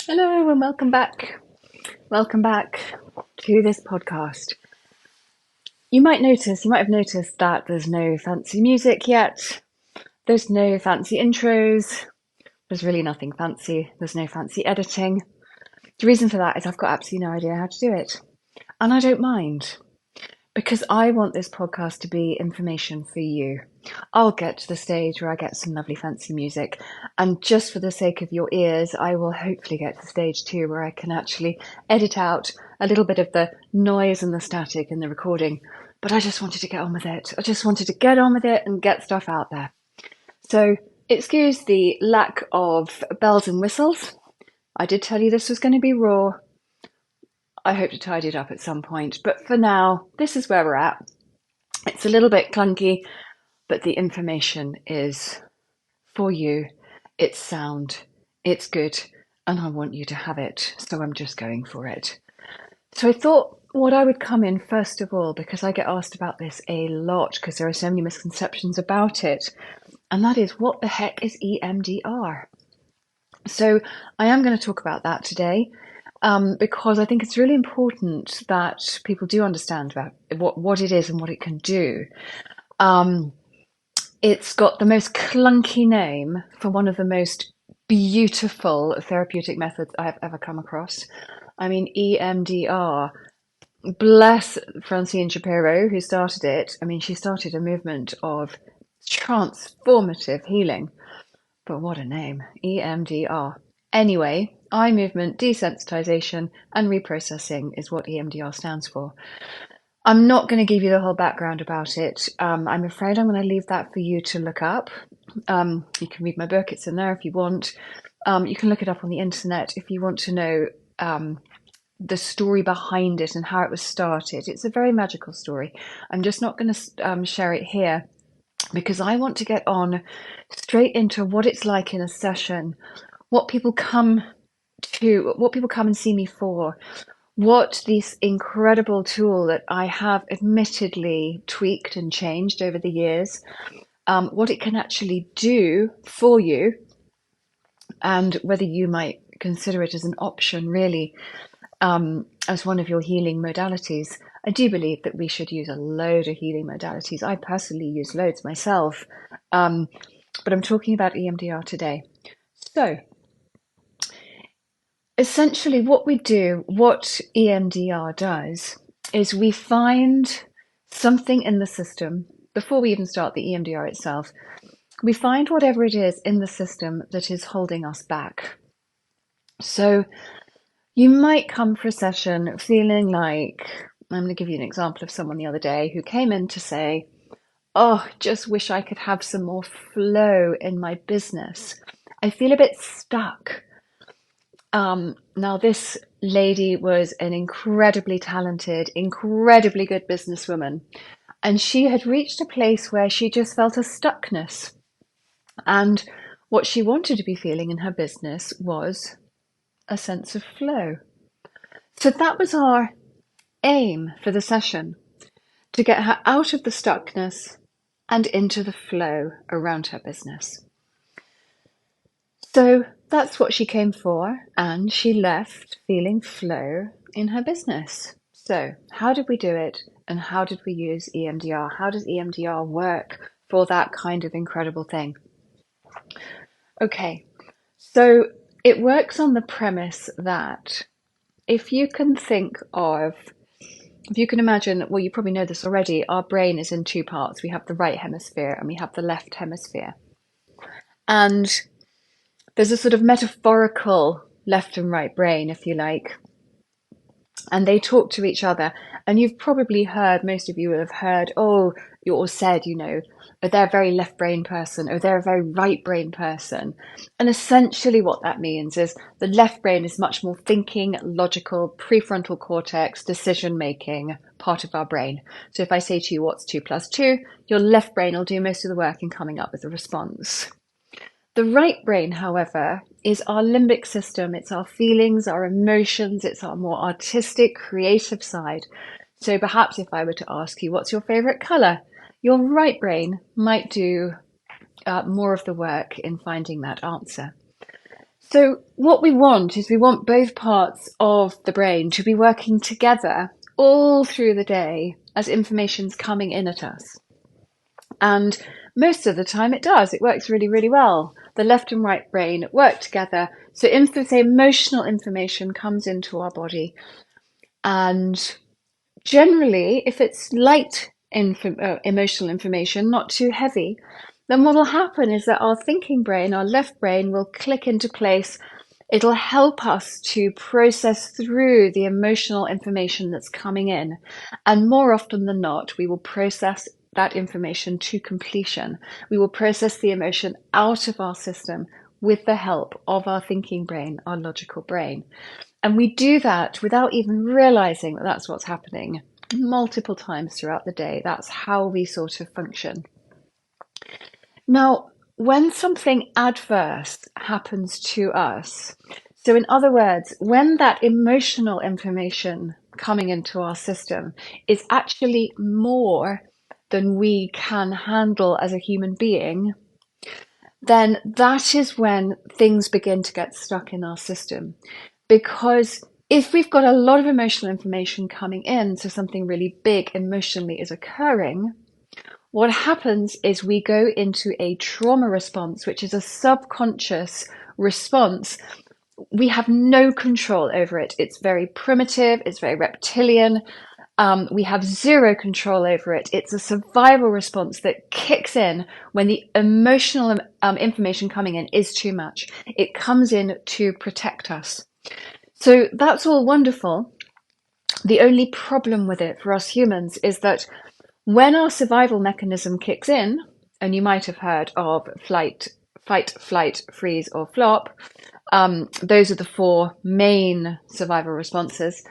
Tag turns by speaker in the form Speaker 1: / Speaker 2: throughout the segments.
Speaker 1: Hello and welcome back. Welcome back to this podcast. You might have noticed that there's no fancy music yet. There's no fancy intros. There's really nothing fancy. There's no fancy editing. The reason for that is I've got absolutely no idea how to do it. And I don't mind because I want this podcast to be information for you. I'll get to the stage where I get some lovely fancy music, and just for the sake of your ears, I will hopefully get to stage 2 where I can actually edit out a little bit of the noise and the static in the recording. But I just wanted to get on with it. I just wanted to get on with it and get stuff out there. So excuse the lack of bells and whistles. I did tell you this was going to be raw. I hope to tidy it up at some point, but for now, this is where we're at. It's a little bit clunky, but the information is for you. It's sound, it's good, and I want you to have it, so I'm just going for it. So I thought what I would come in first of all, because I get asked about this a lot, because there are so many misconceptions about it, and that is, what the heck is EMDR? So I am going to talk about that today. Because I think it's really important that people do understand about what it is and what it can do. It's got the most clunky name for one of the most beautiful therapeutic methods I have ever come across. I mean, EMDR. Bless Francine Shapiro, who started it. I mean, she started a movement of transformative healing. But what a name, EMDR. Anyway, eye movement desensitization and reprocessing is what EMDR stands for. I'm not going to give you the whole background about it. I'm afraid I'm going to leave that for you to look up. You can read my book, it's in there if you want. You can look it up on the internet if you want to know the story behind it and how it was started. It's a very magical story. I'm just not going to share it here, because I want to get on straight into what it's like in a session, what people come and see me for, what this incredible tool that I have admittedly tweaked and changed over the years, what it can actually do for you, and whether you might consider it as an option, really, as one of your healing modalities. I do believe that we should use a load of healing modalities. I personally use loads myself, but I'm talking about EMDR today. So, essentially what EMDR does, is we find something in the system, before we even start the EMDR itself, we find whatever it is in the system that is holding us back. So, you might come for a session feeling like, I'm going to give you an example of someone the other day who came in to say, oh, just wish I could have some more flow in my business. I feel a bit stuck. Now, this lady was an incredibly talented, incredibly good businesswoman, and she had reached a place where she just felt a stuckness. And what she wanted to be feeling in her business was a sense of flow. So that was our aim for the session, to get her out of the stuckness and into the flow around her business. So that's what she came for, and she left feeling flow in her business. So how did we do it, and how did we use EMDR? How does EMDR work for that kind of incredible thing? Okay, so it works on the premise that if you can imagine, well, you probably know this already, our brain is in two parts. We have the right hemisphere and we have the left hemisphere. And there's a sort of metaphorical left and right brain, if you like, and they talk to each other. And you've probably heard, most of you will have heard, or said, oh, they're a very left brain person, or they're a very right brain person. And essentially what that means is the left brain is much more thinking, logical, prefrontal cortex, decision making part of our brain. So if I say to you, what's 2 plus 2, your left brain will do most of the work in coming up with a response. The right brain, however, is our limbic system. It's our feelings, our emotions, it's our more artistic, creative side. So perhaps if I were to ask you, what's your favorite color? Your right brain might do more of the work in finding that answer. So what we want is we want both parts of the brain to be working together all through the day as information's coming in at us. And most of the time it does. It works really, really well. The left and right brain work together. So say emotional information comes into our body. And generally, if it's light emotional information, not too heavy, then what will happen is that our thinking brain, our left brain, will click into place. It'll help us to process through the emotional information that's coming in. And more often than not, we will process that information to completion. We will process the emotion out of our system with the help of our thinking brain, our logical brain. And we do that without even realizing that that's what's happening multiple times throughout the day. That's how we sort of function. Now, when something adverse happens to us, so in other words, when that emotional information coming into our system is actually more than we can handle as a human being, then that is when things begin to get stuck in our system. Because if we've got a lot of emotional information coming in, so something really big emotionally is occurring, what happens is we go into a trauma response, which is a subconscious response. We have no control over it. It's very primitive. It's very reptilian. We have zero control over it. It's a survival response that kicks in when the emotional information coming in is too much. It comes in to protect us. So that's all wonderful. The only problem with it for us humans is that when our survival mechanism kicks in, and you might have heard of fight, flight, freeze, or flop, those are the four main survival responses.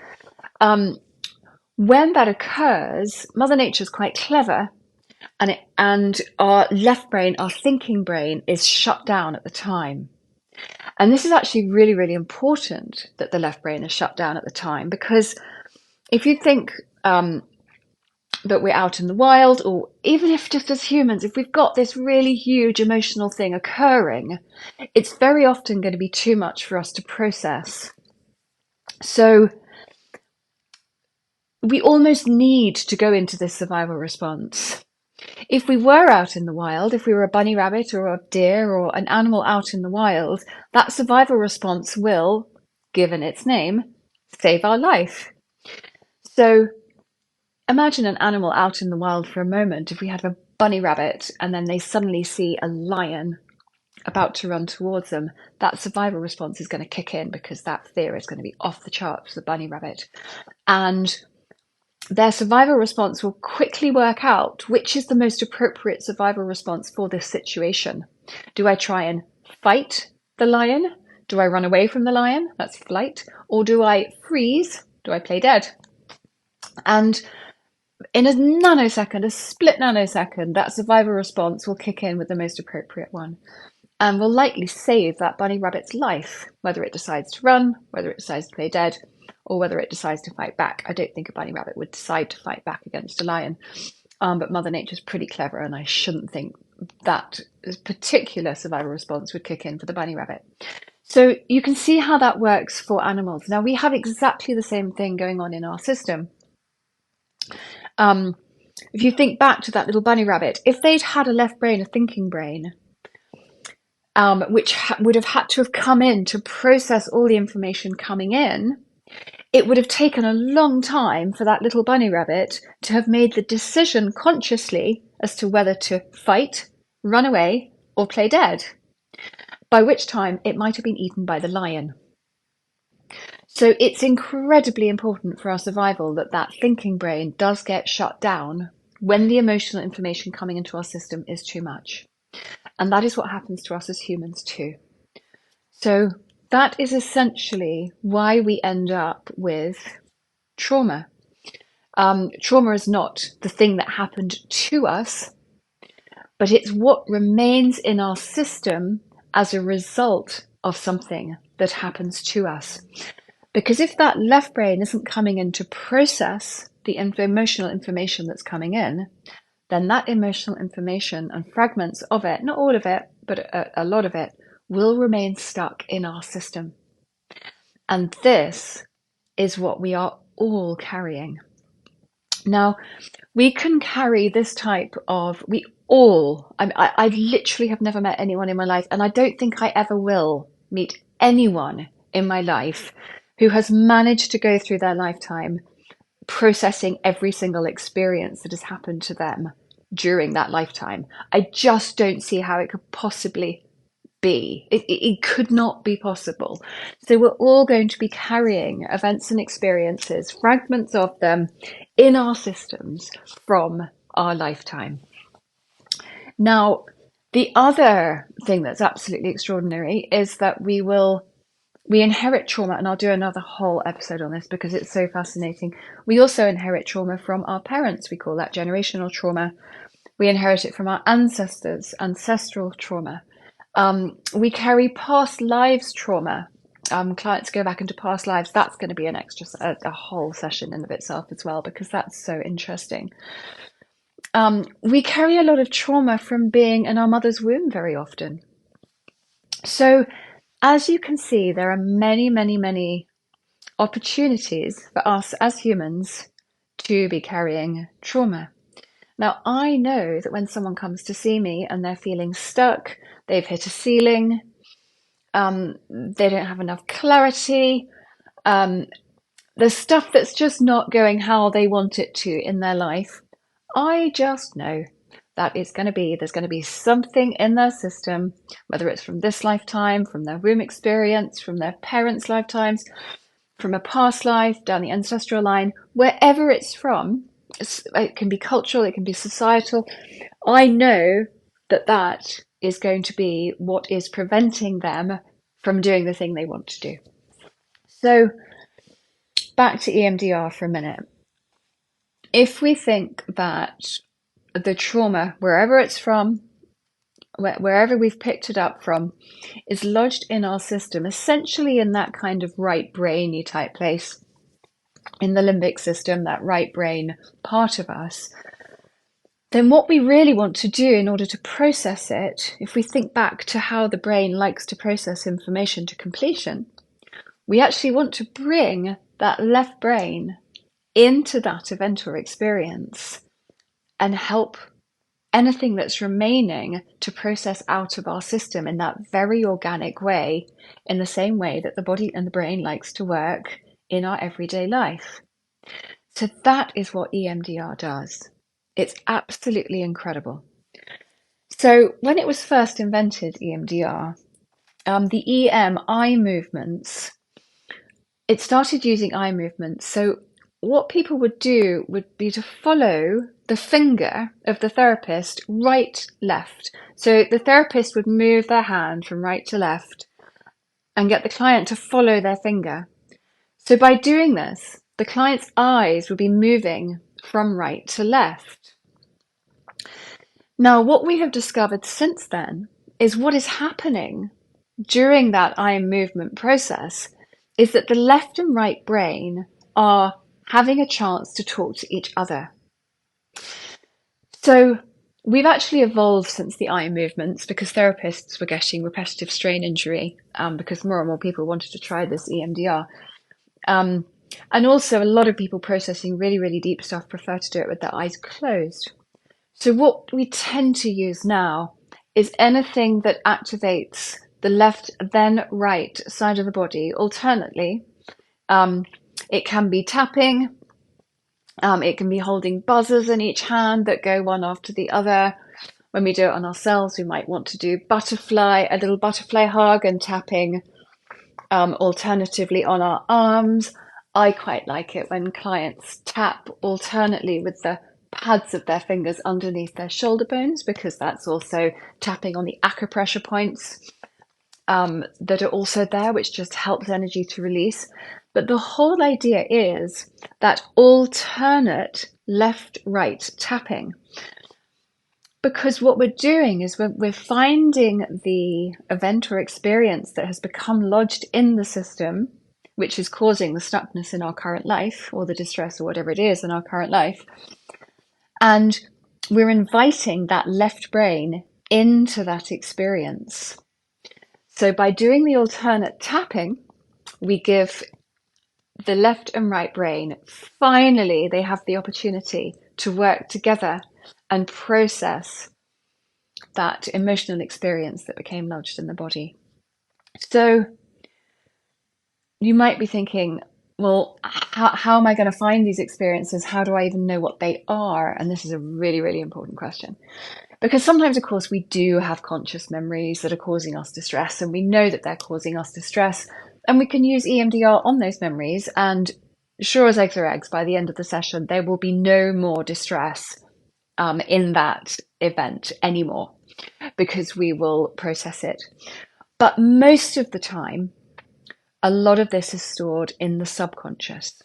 Speaker 1: When that occurs, Mother Nature's quite clever, and our left brain, our thinking brain, is shut down at the time. And this is actually really, really important that the left brain is shut down at the time, because if you think that we're out in the wild, or even if just as humans, if we've got this really huge emotional thing occurring, it's very often going to be too much for us to process. So we almost need to go into this survival response. If we were out in the wild, if we were a bunny rabbit or a deer or an animal out in the wild, that survival response will, given its name, save our life. So imagine an animal out in the wild for a moment. If we had a bunny rabbit and then they suddenly see a lion about to run towards them, that survival response is going to kick in because that fear is going to be off the charts for the bunny rabbit. And their survival response will quickly work out which is the most appropriate survival response for this situation. Do I try and fight the lion? Do I run away from the lion? That's flight. Or do I freeze? Do I play dead? And in a nanosecond, a split nanosecond, that survival response will kick in with the most appropriate one and will likely save that bunny rabbit's life, whether it decides to run, whether it decides to play dead, or whether it decides to fight back. I don't think a bunny rabbit would decide to fight back against a lion, but Mother Nature's pretty clever, and I shouldn't think that particular survival response would kick in for the bunny rabbit. So you can see how that works for animals. Now, we have exactly the same thing going on in our system. If you think back to that little bunny rabbit, if they'd had a left brain, a thinking brain, which would have had to have come in to process all the information coming in, it would have taken a long time for that little bunny rabbit to have made the decision consciously as to whether to fight, run away, or play dead, by which time it might have been eaten by the lion. So it's incredibly important for our survival that that thinking brain does get shut down when the emotional information coming into our system is too much. And that is what happens to us as humans too. So that is essentially why we end up with trauma. Trauma is not the thing that happened to us, but it's what remains in our system as a result of something that happens to us. Because if that left brain isn't coming in to process the emotional information that's coming in, then that emotional information and fragments of it, not all of it, but a lot of it, will remain stuck in our system. And this is what we are all carrying. Now, we can carry this type of, I literally have never met anyone in my life, and I don't think I ever will meet anyone in my life who has managed to go through their lifetime processing every single experience that has happened to them during that lifetime. I just don't see how it could possibly be. It could not be possible. So we're all going to be carrying events and experiences, fragments of them, in our systems from our lifetime. Now, the other thing that's absolutely extraordinary is that we inherit trauma, and I'll do another whole episode on this because it's so fascinating. We also inherit trauma from our parents. We call that generational trauma. We inherit it from our ancestors, ancestral trauma. We carry past lives trauma. Clients go back into past lives. That's going to be a whole session in of itself as well, because that's so interesting. We carry a lot of trauma from being in our mother's womb very often. So as you can see, there are many, many, many opportunities for us as humans to be carrying trauma. Now, I know that when someone comes to see me and they're feeling stuck, they've hit a ceiling, they don't have enough clarity, there's stuff that's just not going how they want it to in their life, I just know that there's going to be something in their system, whether it's from this lifetime, from their womb experience, from their parents' lifetimes, from a past life, down the ancestral line, wherever it's from. It can be cultural, it can be societal. I know that is going to be what is preventing them from doing the thing they want to do. So back to EMDR for a minute. If we think that the trauma, wherever it's from, wherever we've picked it up from, is lodged in our system, essentially in that kind of right brainy type place, in the limbic system, that right brain part of us, then what we really want to do in order to process it, if we think back to how the brain likes to process information to completion, we actually want to bring that left brain into that event or experience and help anything that's remaining to process out of our system in that very organic way, in the same way that the body and the brain likes to work in our everyday life. So that is what EMDR does. It's absolutely incredible. So when it was first invented, EMDR, the eye movements, it started using eye movements. So what people would do would be to follow the finger of the therapist right, left. So the therapist would move their hand from right to left and get the client to follow their finger. So by doing this, the client's eyes would be moving from right to left. Now, what we have discovered since then is what is happening during that eye movement process is that the left and right brain are having a chance to talk to each other. So we've actually evolved since the eye movements because therapists were getting repetitive strain injury because more and more people wanted to try this EMDR. And also a lot of people processing really, really deep stuff prefer to do it with their eyes closed. So what we tend to use now is anything that activates the left then right side of the body alternately. It can be tapping, it can be holding buzzers in each hand that go one after the other. When we do it on ourselves, we might want to do a little butterfly hug and tapping alternatively on our arms. I quite like it when clients tap alternately with the pads of their fingers underneath their shoulder bones, because that's also tapping on the acupressure points that are also there, which just helps energy to release. But the whole idea is that alternate left-right tapping. Because what we're doing is we're finding the event or experience that has become lodged in the system, which is causing the stuckness in our current life, or the distress, or whatever it is in our current life. And we're inviting that left brain into that experience. So by doing the alternate tapping, we give the left and right brain, finally, they have the opportunity to work together and process that emotional experience that became lodged in the body. So you might be thinking, well, how am I going to find these experiences? How do I even know what they are? And this is a really, really important question. Because sometimes, of course, we do have conscious memories that are causing us distress, and we know that they're causing us distress, and we can use EMDR on those memories. And sure as eggs are eggs, by the end of the session, there will be no more distress in that event anymore, because we will process it. But most of the time, a lot of this is stored in the subconscious.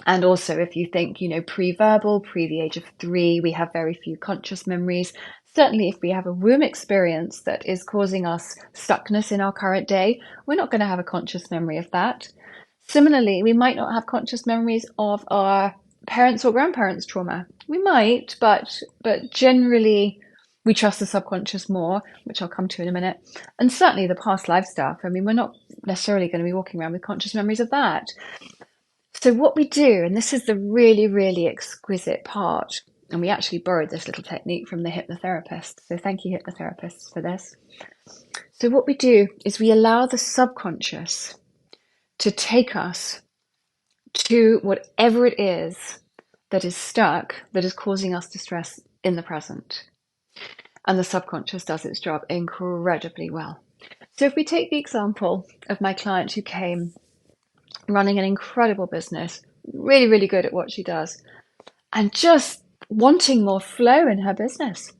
Speaker 1: And also, if you think, pre-verbal, pre the age of 3, we have very few conscious memories. Certainly, if we have a womb experience that is causing us stuckness in our current day, we're not going to have a conscious memory of that. Similarly, we might not have conscious memories of our parents' or grandparents' trauma. We might, but generally, we trust the subconscious more, which I'll come to in a minute. And certainly the past life stuff. I mean, we're not necessarily going to be walking around with conscious memories of that. So what we do, and this is the really, really exquisite part, and we actually borrowed this little technique from the hypnotherapist. So thank you, hypnotherapists, for this. So what we do is we allow the subconscious to take us to whatever it is that is stuck, that is causing us distress in the present. And the subconscious does its job incredibly well. So if we take the example of my client who came running an incredible business, really, really good at what she does, and just wanting more flow in her business,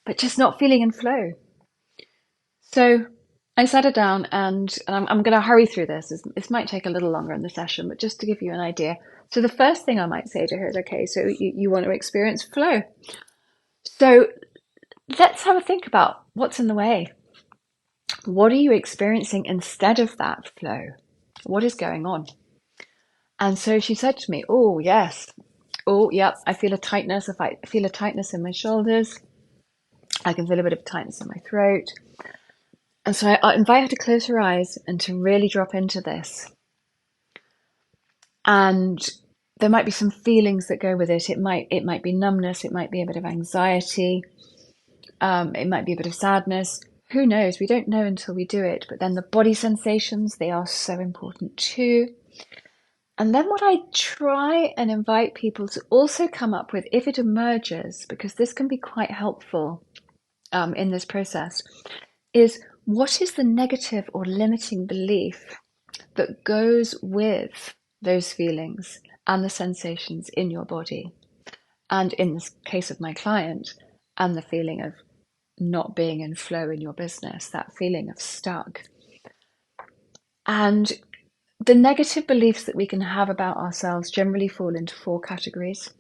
Speaker 1: but just not feeling in flow. So I sat her down, and I'm going to hurry through this. This might take a little longer in the session, but just to give you an idea. So the first thing I might say to her is, okay, so you want to experience flow. So let's have a think about what's in the way. What are you experiencing instead of that flow? What is going on? And so she said to me, oh, yes. Oh, yep, I feel a tightness. If I feel a tightness in my shoulders, I can feel a bit of tightness in my throat. And so I invite her to close her eyes and to really drop into this. And there might be some feelings that go with it. It might be numbness. It might be a bit of anxiety. It might be a bit of sadness. Who knows? We don't know until we do it. But then the body sensations, they are so important too. And then what I try and invite people to also come up with, if it emerges, because this can be quite helpful in this process, is what is the negative or limiting belief that goes with those feelings and the sensations in your body? And in this case of my client, and the feeling of not being in flow in your business, that feeling of stuck. And the negative beliefs that we can have about ourselves generally fall into 4 categories.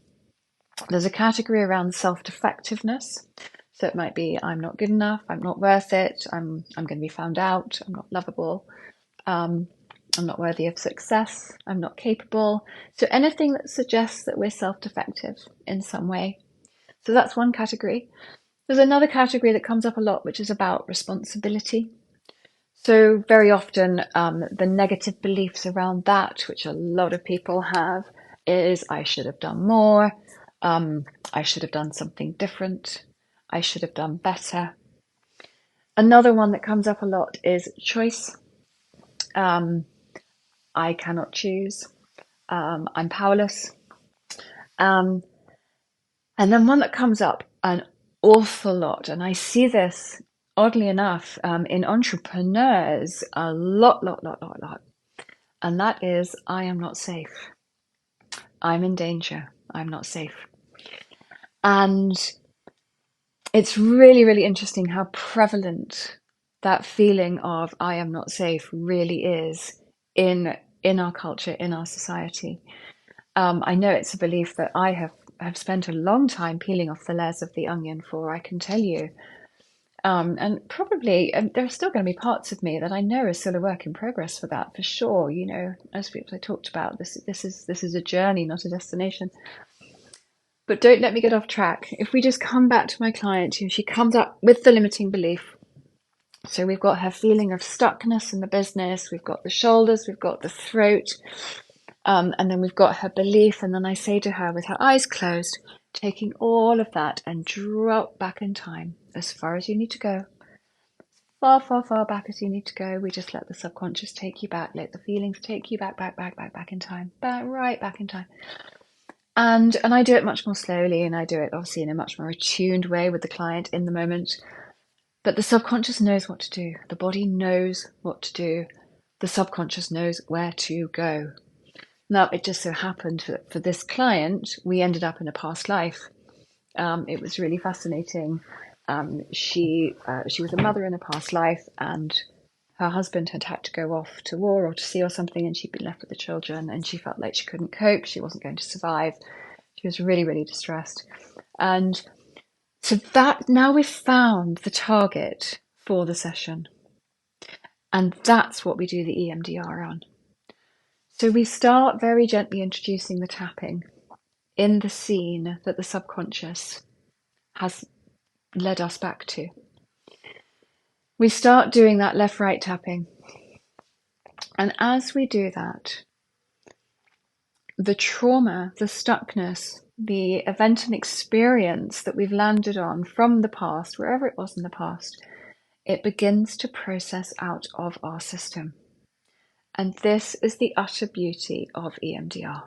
Speaker 1: There's a category around self-defectiveness. So it might be, I'm not good enough, I'm not worth it, I'm going to be found out, I'm not lovable, I'm not worthy of success, I'm not capable. So anything that suggests that we're self-defective in some way. So that's one category. There's another category that comes up a lot, which is about responsibility. So very often the negative beliefs around that, which a lot of people have, is I should have done more, I should have done something different, I should have done better. Another one that comes up a lot is choice. I cannot choose. I'm powerless. And then one that comes up an awful lot, and I see this oddly enough in entrepreneurs a lot. And that is, I am not safe. I'm in danger. I'm not safe. And it's really, really interesting how prevalent that feeling of I am not safe really is in our culture, in our society. I know it's a belief that I have spent a long time peeling off the layers of the onion for, I can tell you. And probably there are still going to be parts of me that I know are still a work in progress for that, for sure. As I talked about, this is a journey, not a destination. But don't let me get off track. If we just come back to my client, she comes up with the limiting belief So we've got her feeling of stuckness in the business, we've got the shoulders, we've got the throat, and then we've got her belief. And then I say to her with her eyes closed, taking all of that and drop back in time as far as you need to go. Far, far, far back as you need to go. We just let the subconscious take you back, let the feelings take you back in time, right back in time. And I do it much more slowly, and I do it obviously in a much more attuned way with the client in the moment. But the subconscious knows what to do. The body knows what to do. The subconscious knows where to go. Now, it just so happened that for this client, we ended up in a past life. It was really fascinating. She was a mother in a past life, and her husband had had to go off to war or to sea or something, and she'd been left with the children, and she felt like she couldn't cope. She wasn't going to survive. She was really, really distressed. And so that now we've found the target for the session. And that's what we do the EMDR on. So we start very gently introducing the tapping in the scene that the subconscious has led us back to. We start doing that left-right tapping. And as we do that, the trauma, the stuckness, the event and experience that we've landed on from the past, wherever it was in the past, it begins to process out of our system. And this is the utter beauty of EMDR.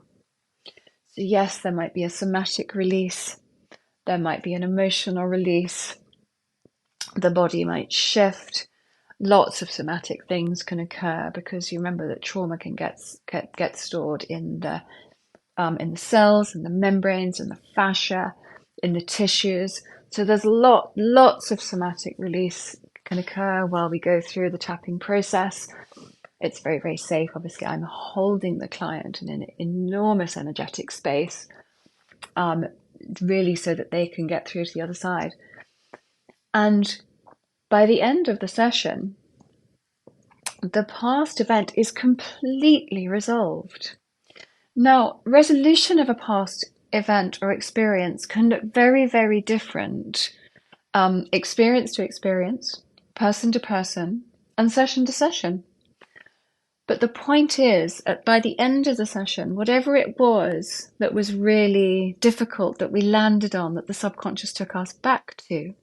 Speaker 1: So yes, there might be a somatic release. There might be an emotional release. The body might shift. Lots of somatic things can occur because you remember that trauma can get stored in the cells, in the membranes, in the fascia, in the tissues. So there's lots of somatic release can occur while we go through the tapping process. It's very, very safe. Obviously, I'm holding the client in an enormous energetic space, really so that they can get through to the other side. And by the end of the session, the past event is completely resolved. Now, resolution of a past event or experience can look very, very different, experience to experience, person to person, and session to session. But the point is, by the end of the session, whatever it was that was really difficult that we landed on, that the subconscious took us back to,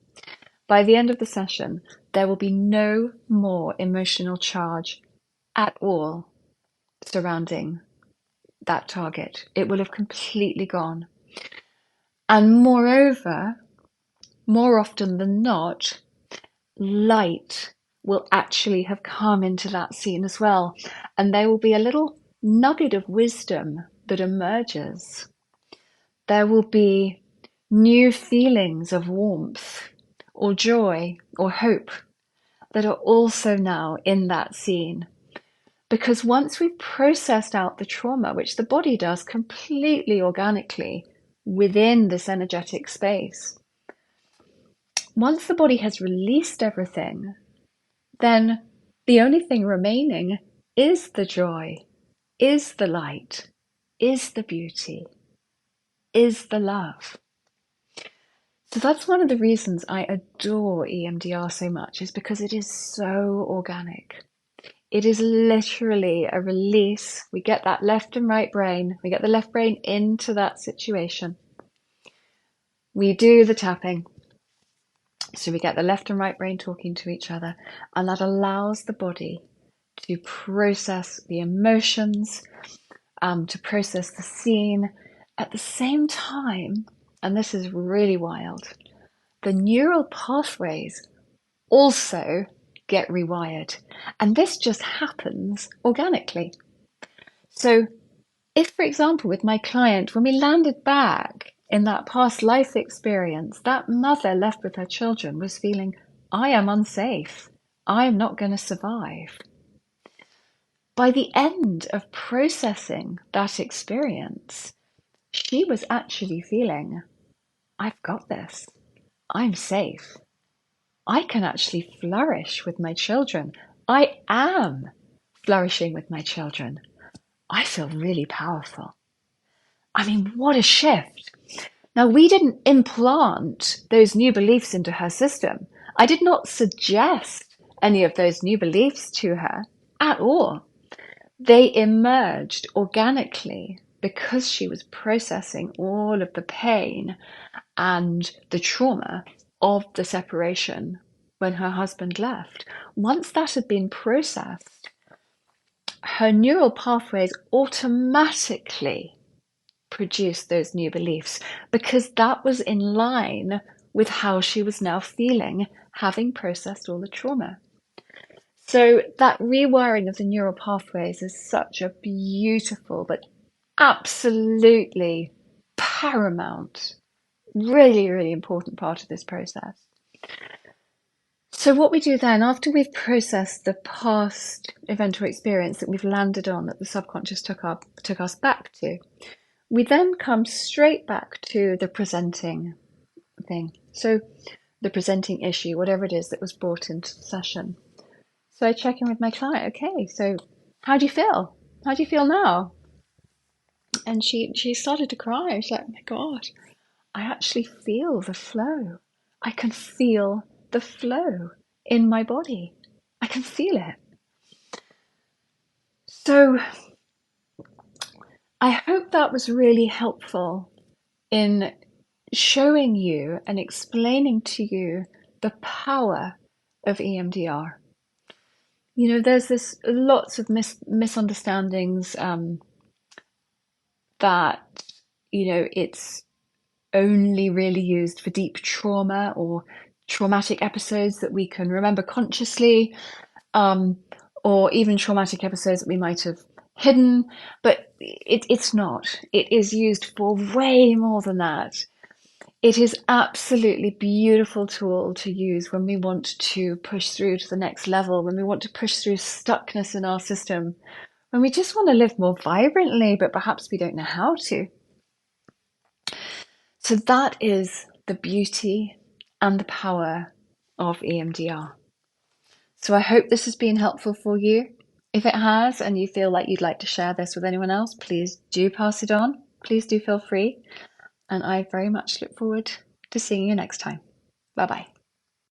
Speaker 1: by the end of the session, there will be no more emotional charge at all surrounding that target. It will have completely gone. And moreover, more often than not, light will actually have come into that scene as well. And there will be a little nugget of wisdom that emerges. There will be new feelings of warmth or joy or hope that are also now in that scene. Because once we've processed out the trauma, which the body does completely organically within this energetic space, once the body has released everything, then the only thing remaining is the joy, is the light, is the beauty, is the love. So that's one of the reasons I adore EMDR so much, is because it is so organic. It is literally a release. We get that left and right brain. We get the left brain into that situation. We do the tapping. So we get the left and right brain talking to each other, and that allows the body to process the emotions, to process the scene. At the same time, and this is really wild, the neural pathways also get rewired. And this just happens organically. So if, for example, with my client, when we landed back in that past life experience, that mother left with her children was feeling, I am unsafe. I am not going to survive. By the end of processing that experience, she was actually feeling, I've got this. I'm safe. I can actually flourish with my children. I am flourishing with my children. I feel really powerful. I mean, what a shift. Now, we didn't implant those new beliefs into her system. I did not suggest any of those new beliefs to her at all. They emerged organically because she was processing all of the pain and the trauma of the separation when her husband left. Once that had been processed, her neural pathways automatically produced those new beliefs because that was in line with how she was now feeling, having processed all the trauma. So that rewiring of the neural pathways is such a beautiful but absolutely paramount, really, really important part of this process. So what we do then, after we've processed the past event or experience that we've landed on, that the subconscious took us back to, we then come straight back to the presenting thing. So the presenting issue, whatever it is that was brought into the session. So I check in with my client. Okay, so how do you feel? How do you feel now? And she started to cry. She's like, oh my God, I actually feel the flow. I can feel the flow in my body. I can feel it. So I hope that was really helpful in showing you and explaining to you the power of EMDR. You know, there's this lots of misunderstandings that, you know, it's only really used for deep trauma or traumatic episodes that we can remember consciously, or even traumatic episodes that we might have hidden, but it's not. It is used for way more than that. It is absolutely beautiful tool to use when we want to push through to the next level, when we want to push through stuckness in our system, when we just want to live more vibrantly, but perhaps we don't know how to. So that is the beauty and the power of EMDR. So I hope this has been helpful for you. If it has, and you feel like you'd like to share this with anyone else, please do pass it on. Please do feel free. And I very much look forward to seeing you next time. Bye-bye.